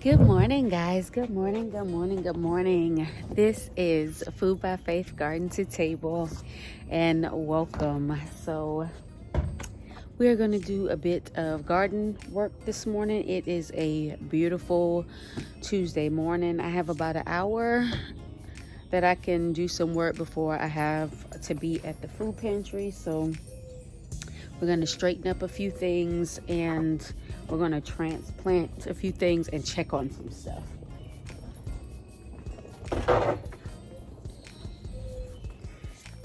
Good morning, guys. Good morning, good morning, good morning. This is Food by Faith Garden to Table, and welcome. So, we are going to do a bit of garden work this morning. It is a beautiful Tuesday morning. I have about an hour that I can do some work before I have to be at the food pantry. So, we're going to straighten up a few things and we're going to transplant a few things and check on some stuff.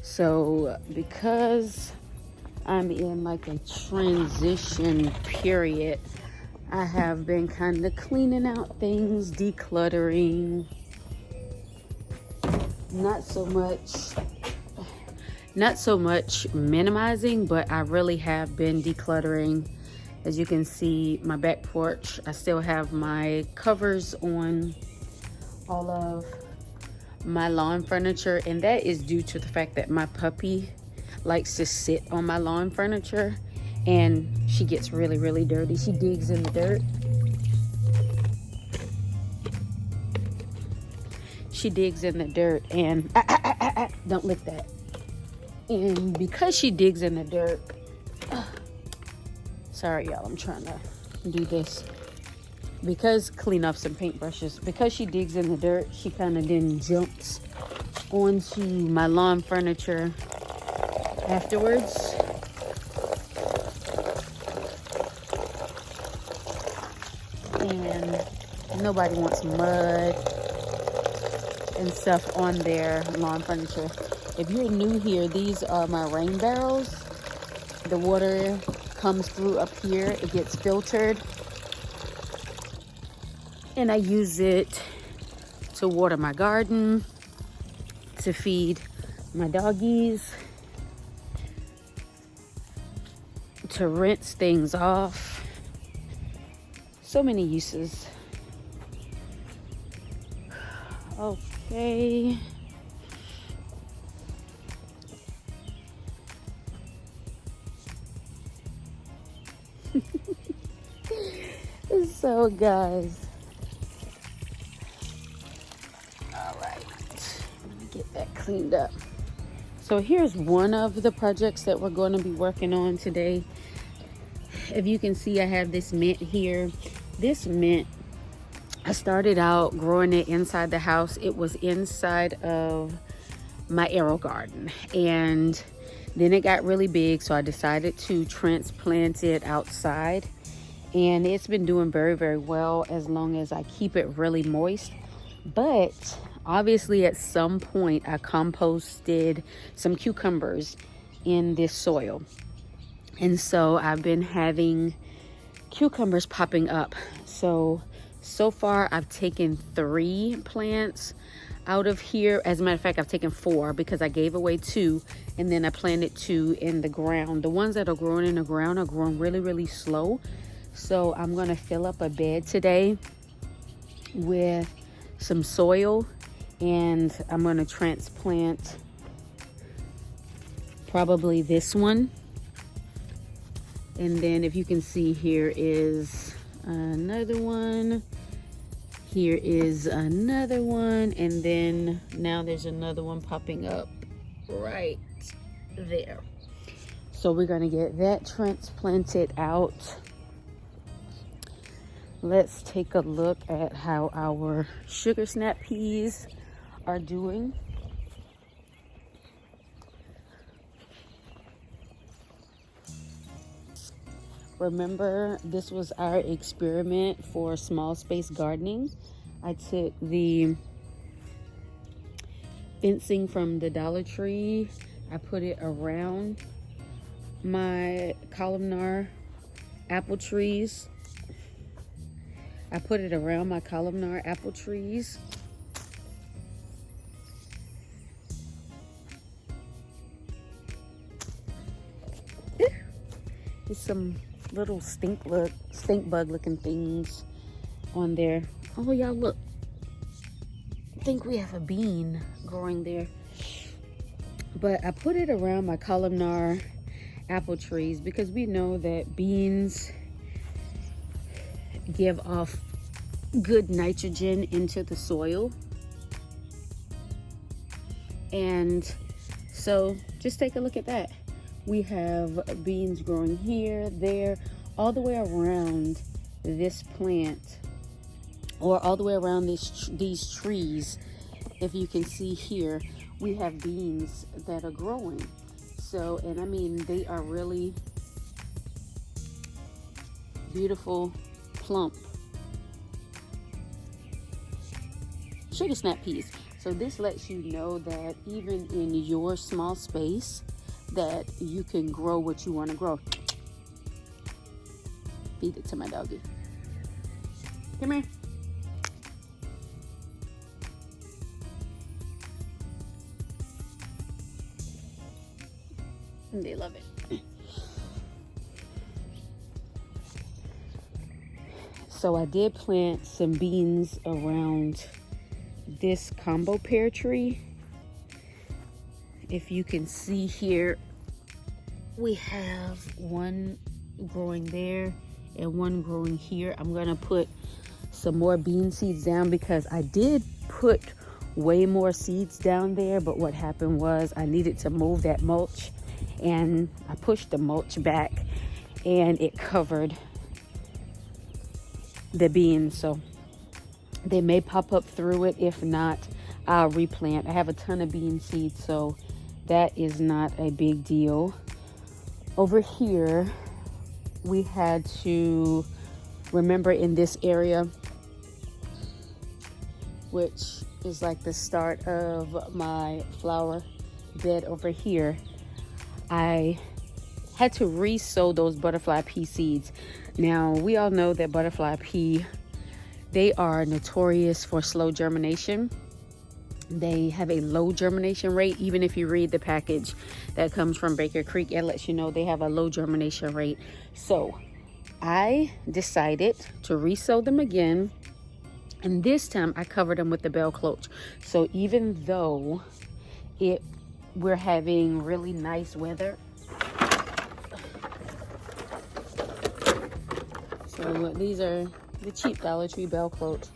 So because I'm in like a transition period, I have been kind of cleaning out things, decluttering. Not so much minimizing, but I really have been decluttering. As you can see, my back porch, I still have my covers on all of my lawn furniture, and that is due to the fact that my puppy likes to sit on my lawn furniture and she gets really dirty. She digs in the dirt. And don't lick that. And because she digs in the dirt, sorry y'all, I'm trying to do this. Clean up some paintbrushes. Because she digs in the dirt, she kind of then jumps onto my lawn furniture afterwards. And nobody wants mud and stuff on their lawn furniture. If you're new here, these are my rain barrels. The water comes through up here, it gets filtered, and I use it to water my garden, to feed my doggies, to rinse things off. So many uses. Okay. So guys, all right, let me get that cleaned up. So here's one of the projects that we're going to be working on today. If you can see, I have this mint here. This mint, I started out growing it inside the house. It was inside of my arrow garden, and then it got really big, so I decided to transplant it outside. And it's been doing very well as long as I keep it really moist. But obviously at some point I composted some cucumbers in this soil, and so I've been having cucumbers popping up. So far I've taken 3 plants out of here. As a matter of fact, I've taken 4 because I gave away 2 and then I planted 2 in the ground. The ones that are growing in the ground are growing really slow. So I'm going to fill up a bed today with some soil, and I'm going to transplant probably this one. And then if you can see, here is another one. Here is another one. And then now there's another one popping up right there. So we're going to get that transplanted out. Let's take a look at how our sugar snap peas are doing. Remember, this was our experiment for small space gardening. I took the fencing from the Dollar Tree. I put it around my columnar apple trees. There's some little stink bug looking things on there. Oh y'all, look, I think we have a bean growing there. But I put it around my columnar apple trees because we know that beans give off good nitrogen into the soil. And so just take a look at that. We have beans growing here, there, all the way around this plant, or all the way around these trees. If you can see here, we have beans that are growing. So, and I mean, they are really beautiful, plump sugar snap peas. So this lets you know that even in your small space, that you can grow what you want to grow. Feed it to my doggy. Come here. They love it. So I did plant some beans around this combo pear tree. If you can see here, we have one growing there and one growing here. I'm gonna put some more bean seeds down because I did put way more seeds down there, but what happened was I needed to move that mulch, and I pushed the mulch back and it covered the beans. So they may pop up through it. If not, I'll replant. I have a ton of bean seeds, so that is not a big deal. Over here, we had to remember in this area, which is like the start of my flower bed over here, I had to re-sow those butterfly pea seeds. Now, we all know that butterfly pea, they are notorious for slow germination. They have a low germination rate. Even if you read the package that comes from Baker Creek, it lets you know they have a low germination rate. So I decided to re-sow them again, and this time I covered them with the bell cloche. So even though we're having really nice weather, so these are the cheap Dollar Tree bell cloche.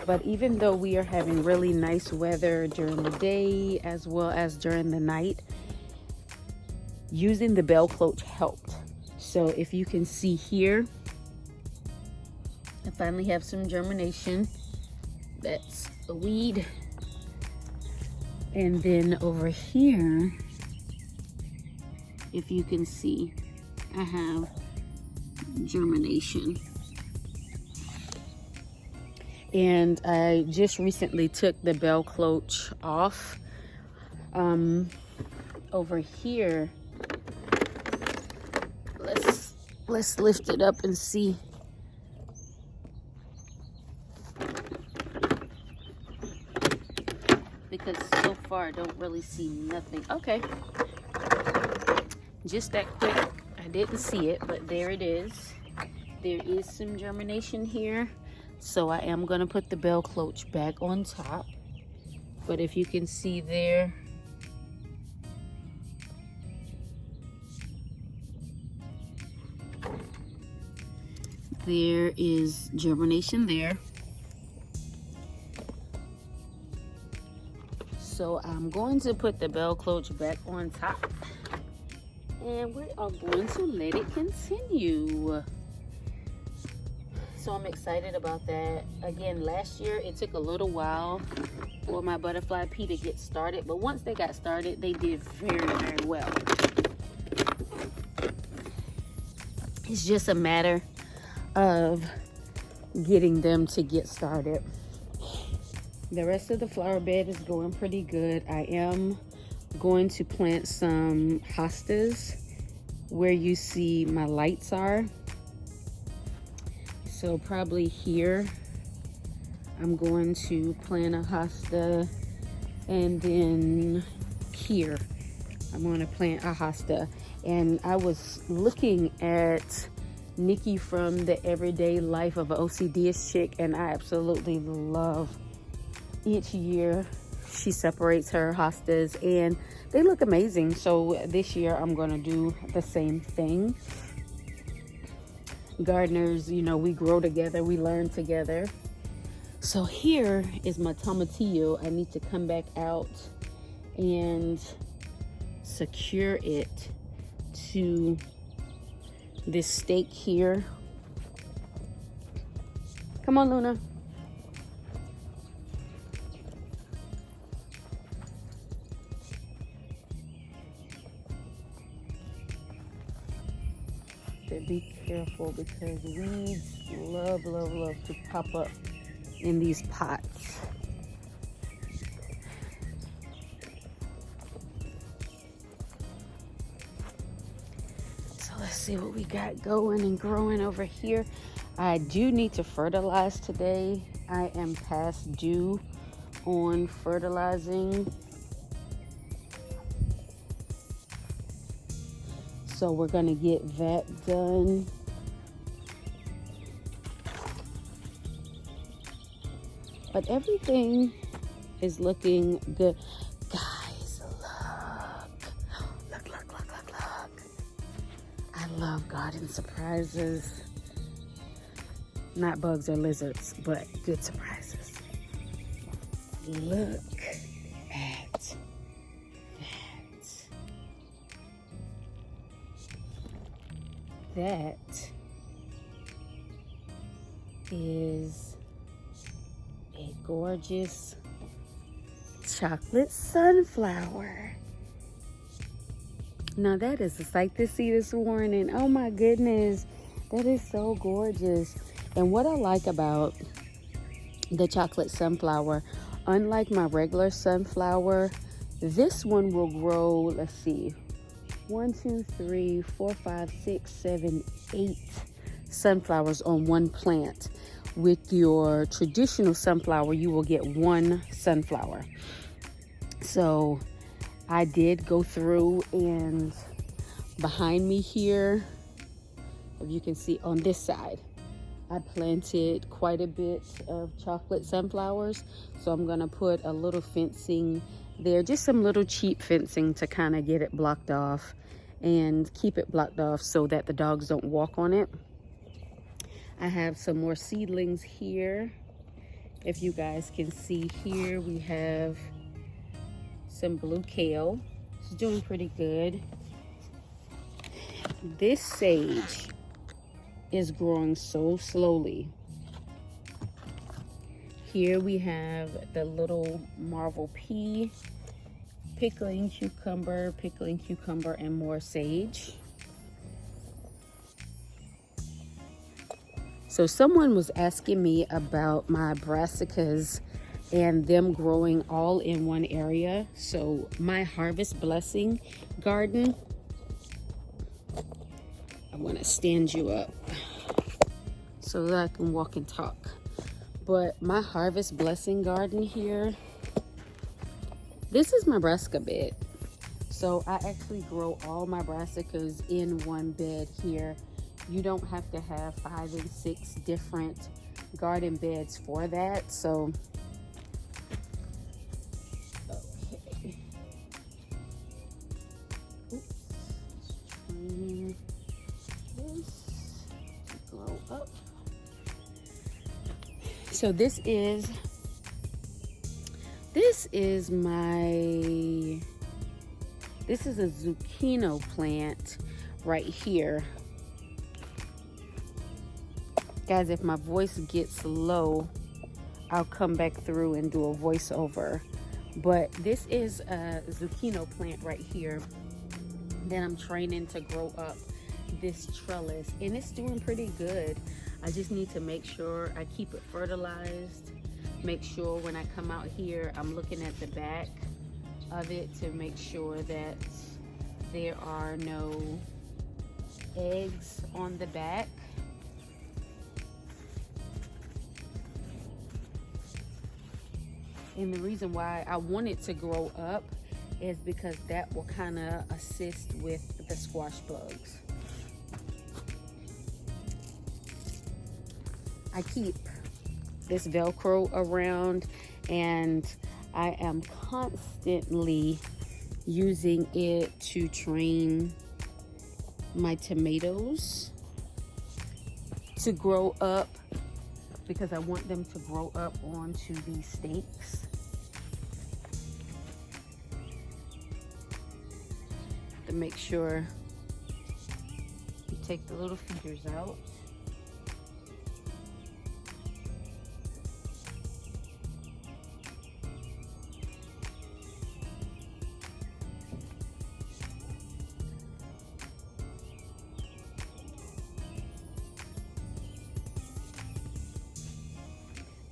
But even though we are having really nice weather during the day as well as during the night, using the bell cloche helped. So if you can see here, I finally have some germination. That's a weed. And then over here, if you can see, I have germination. And I just recently took the bell cloche off. Over here, let's lift it up and see. Because so far I don't really see nothing. Okay, just that quick, I didn't see it, but there it is. There is some germination here. So I am going to put the bell cloche back on top. But if you can see there, there is germination there. So I'm going to put the bell cloche back on top, and we are going to let it continue. So I'm excited about that. Again, last year it took a little while for my butterfly pea to get started, but once they got started, they did very, very well. It's just a matter of getting them to get started. The rest of the flower bed is going pretty good. I am going to plant some hostas where you see my lights are. So probably here, I'm going to plant a hosta, and then here, I'm going to plant a hosta. And I was looking at Nikki from the Everyday Life of an OCDist Chick, and I absolutely love each year she separates her hostas, and they look amazing. So this year, I'm going to do the same thing. Gardeners, you know, we grow together, we learn together. So here is my tomatillo. I need to come back out and secure it to this stake here. Come on, Luna. But be careful because weeds love to pop up in these pots. So let's see what we got going and growing over here. I do need to fertilize today. I am past due on fertilizing. So we're gonna get that done. But everything is looking good. Guys, look. I love garden surprises. Not bugs or lizards, but good surprises. Look at that. That is a gorgeous chocolate sunflower. Now that is a sight to see this morning. Oh my goodness, that is so gorgeous. And what I like about the chocolate sunflower, unlike my regular sunflower, this one will grow, let's see, 1, 2, 3, 4, 5, 6, 7, 8 sunflowers on one plant. With your traditional sunflower, you will get one sunflower. So I did go through, and behind me here, if you can see on this side, I planted quite a bit of chocolate sunflowers. So I'm gonna put a little fencing there, just some little cheap fencing to kind of get it blocked off and keep it blocked off so that the dogs don't walk on it. I have some more seedlings here. If you guys can see here, we have some blue kale. It's doing pretty good. This sage is growing so slowly. Here we have the little marvel pea, pickling cucumber, and more sage. So someone was asking me about my brassicas and them growing all in one area. So my harvest blessing garden, I want to stand you up so that I can walk and talk. But my harvest blessing garden here, this is my brassica bed. So I actually grow all my brassicas in one bed here. You don't have to have 5 and 6 different garden beds for that. So, okay. Oops. Trying this to grow up. So this is a zucchini plant right here. Guys, if my voice gets low, I'll come back through and do a voiceover. But this is a zucchini plant right here that I'm training to grow up this trellis, and it's doing pretty good. I just need to make sure I keep it fertilized. Make sure when I come out here, I'm looking at the back of it to make sure that there are no eggs on the back. And the reason why I want it to grow up is because that will kind of assist with the squash bugs. I keep this Velcro around, and I am constantly using it to train my tomatoes to grow up because I want them to grow up onto these stakes. To make sure you take the little feeders out.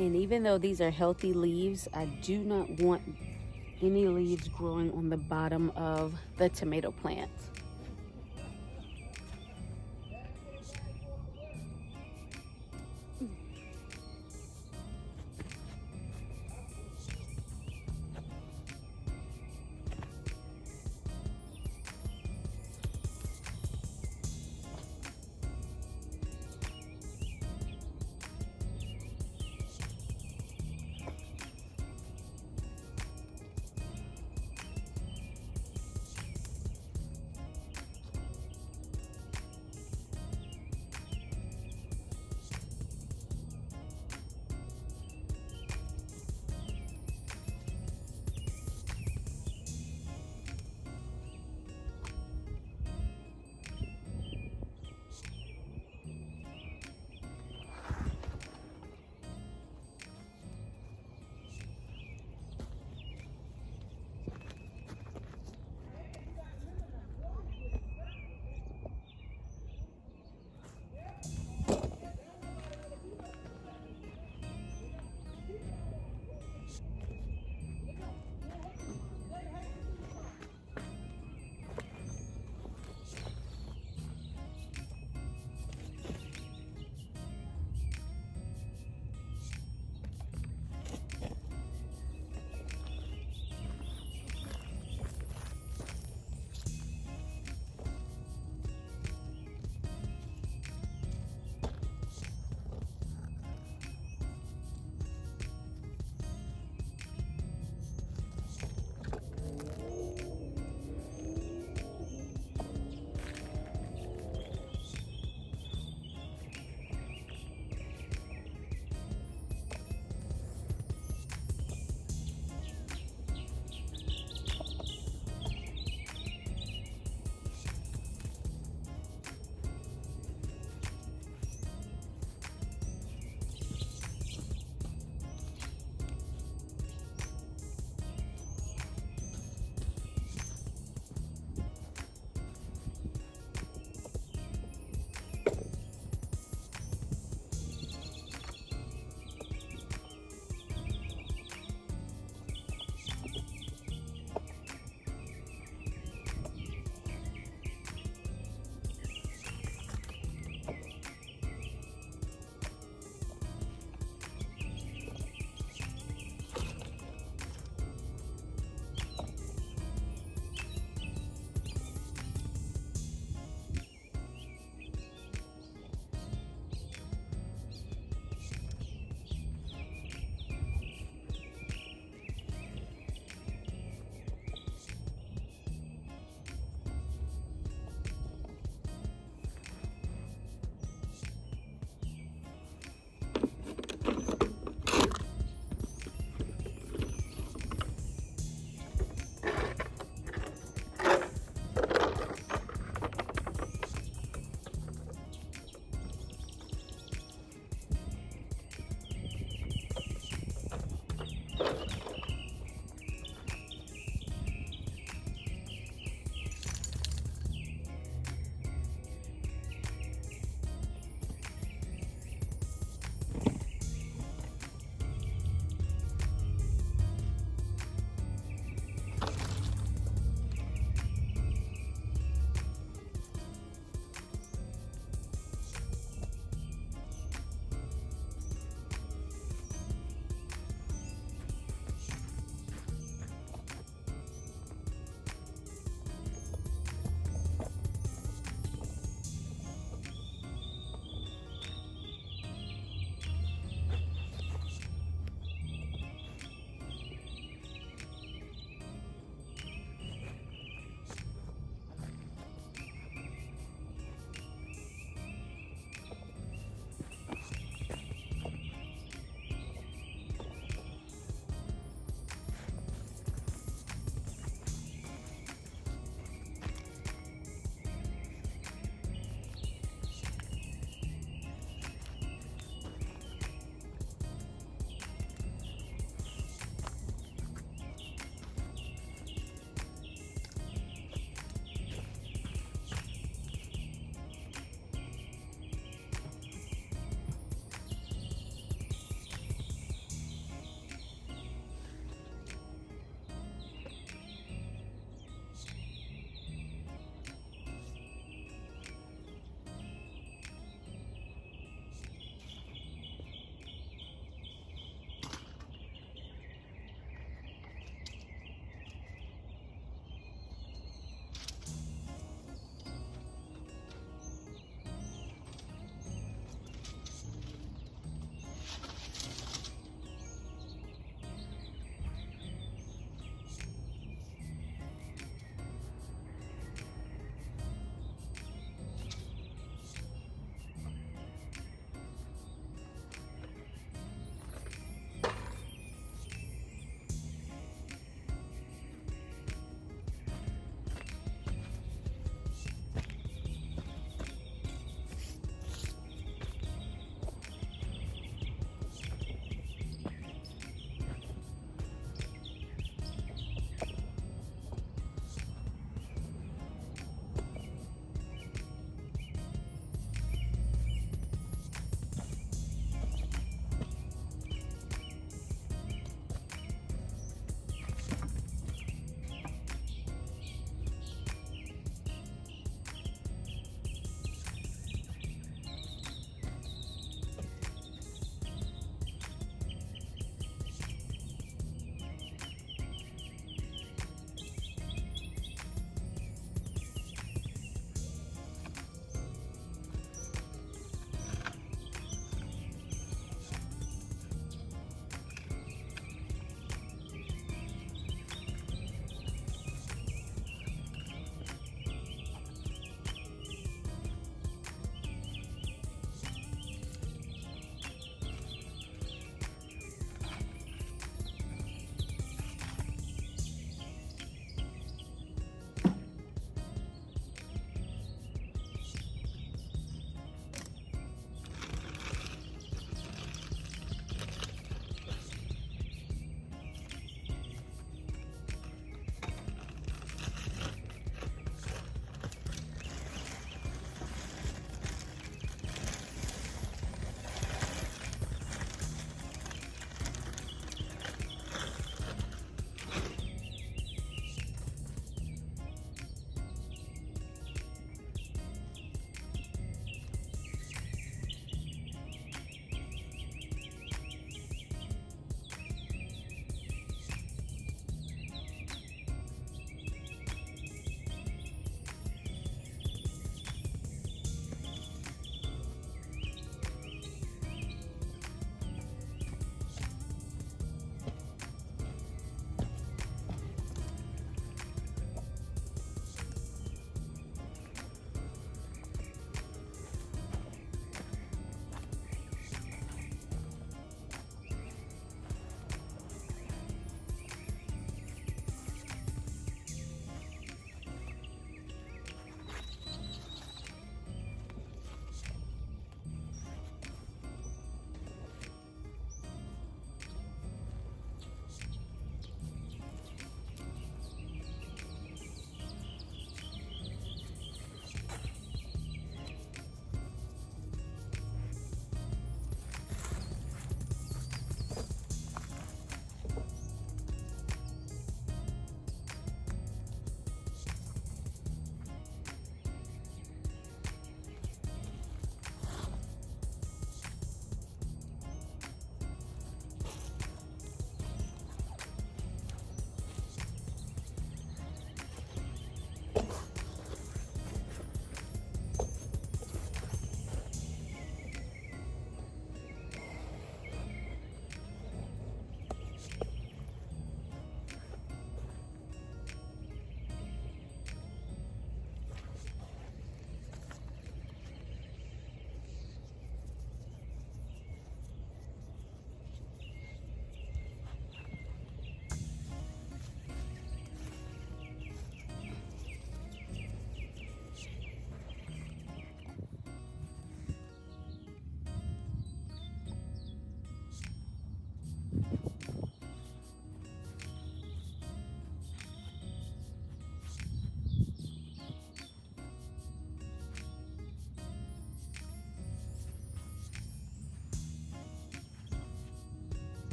And even though these are healthy leaves, I do not want any leaves growing on the bottom of the tomato plant.